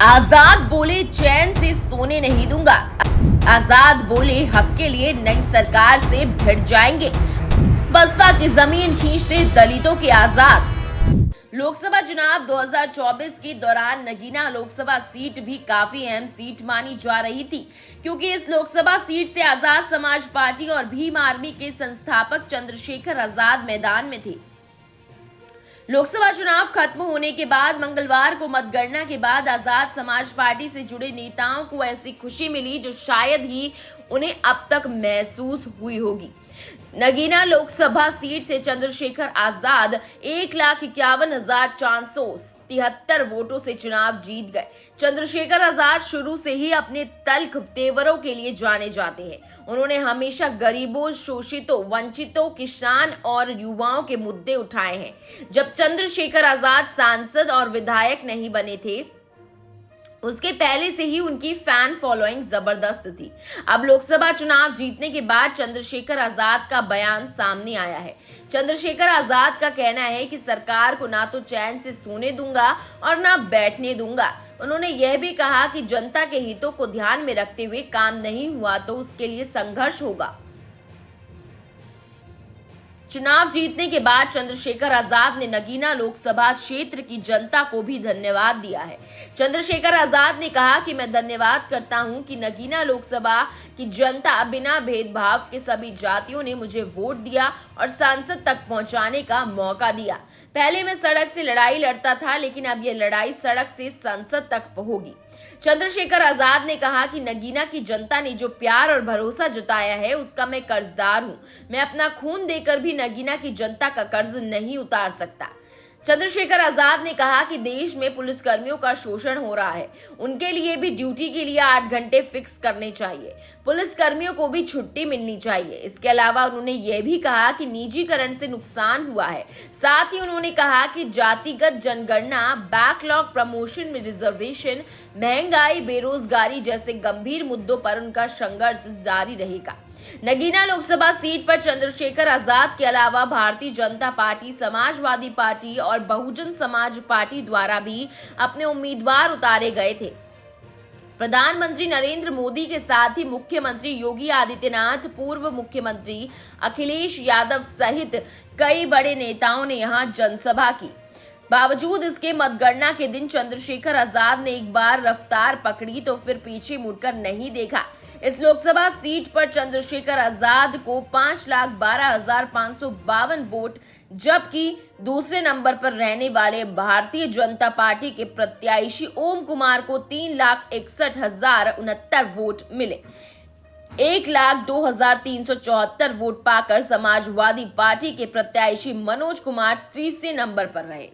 आजाद बोले चैन से सोने नहीं दूंगा। आजाद बोले हक के लिए नई सरकार से भिड़ जाएंगे। बसपा की जमीन खींचते दलितों के आजाद। लोकसभा चुनाव 2024 के दौरान नगीना लोकसभा सीट भी काफी अहम सीट मानी जा रही थी, क्योंकि इस लोकसभा सीट से आजाद समाज पार्टी और भीम आर्मी के संस्थापक चंद्रशेखर आजाद मैदान में थे। लोकसभा चुनाव खत्म होने के बाद मंगलवार को मतगणना के बाद आजाद समाज पार्टी से जुड़े नेताओं को ऐसी खुशी मिली जो शायद ही उन्हें अब तक महसूस हुई होगी। नगीना लोकसभा सीट से चंद्रशेखर आजाद 1,51,473 वोटों से चुनाव जीत गए। चंद्रशेखर आजाद शुरू से ही अपने तल्ख तेवरों के लिए जाने जाते हैं। उन्होंने हमेशा गरीबों, शोषितों, वंचितों, किसान और युवाओं के मुद्दे उठाए हैं। जब चंद्रशेखर आजाद सांसद और विधायक नहीं बने थे, उसके पहले से ही उनकी फैन फॉलोइंग जबरदस्त थी। अब लोकसभा चुनाव जीतने के बाद चंद्रशेखर आजाद का बयान सामने आया है। चंद्रशेखर आजाद का कहना है कि सरकार को ना तो चैन से सोने दूंगा और ना बैठने दूंगा। उन्होंने यह भी कहा कि जनता के हितों को ध्यान में रखते हुए काम नहीं हुआ तो उसके लिए संघर्ष होगा। चुनाव जीतने के बाद चंद्रशेखर आजाद ने नगीना लोकसभा क्षेत्र की जनता को भी धन्यवाद दिया है। चंद्रशेखर आजाद ने कहा कि मैं धन्यवाद करता हूं कि नगीना लोकसभा की जनता बिना भेदभाव के सभी जातियों ने मुझे वोट दिया और सांसद तक पहुंचाने का मौका दिया। पहले मैं सड़क से लड़ाई लड़ता था, लेकिन अब यह लड़ाई सड़क से संसद तक होगी। चंद्रशेखर आजाद ने कहा कि नगीना की जनता ने जो प्यार और भरोसा जताया है उसका मैं कर्जदार हूं। मैं अपना खून देकर भी नगीना की जनता का कर्ज नहीं उतार सकता। चंद्रशेखर आजाद ने कहा कि देश में पुलिसकर्मियों का शोषण हो रहा है। उनके लिए भी ड्यूटी के लिए 8 घंटे फिक्स करने चाहिए। पुलिसकर्मियों को भी छुट्टी मिलनी चाहिए। इसके अलावा उन्होंने यह भी कहा कि निजीकरण से नुकसान हुआ है। साथ ही उन्होंने कहा कि जातिगत जनगणना, बैकलॉग प्रमोशन में रिजर्वेशन, महंगाई, बेरोजगारी जैसे गंभीर मुद्दों पर उनका संघर्ष जारी रहेगा। नगीना लोकसभा सीट पर चंद्रशेखर आजाद के अलावा भारतीय जनता पार्टी, समाजवादी पार्टी और बहुजन समाज पार्टी द्वारा भी अपने उम्मीदवार उतारे गए थे। प्रधानमंत्री नरेंद्र मोदी के साथ ही मुख्यमंत्री योगी आदित्यनाथ, पूर्व मुख्यमंत्री अखिलेश यादव सहित कई बड़े नेताओं ने यहां जनसभा की। बावजूद इसके मतगणना के दिन चंद्रशेखर आजाद ने एक बार रफ्तार पकड़ी तो फिर पीछे मुड़कर नहीं देखा। इस लोकसभा सीट पर चंद्रशेखर आजाद को 5,12,552 वोट, जबकि दूसरे नंबर पर रहने वाले भारतीय जनता पार्टी के प्रत्याशी ओम कुमार को 3,61,069 वोट मिले। 1,02,374 वोट पाकर समाजवादी पार्टी के प्रत्याशी मनोज कुमार तीसरे नंबर पर रहे।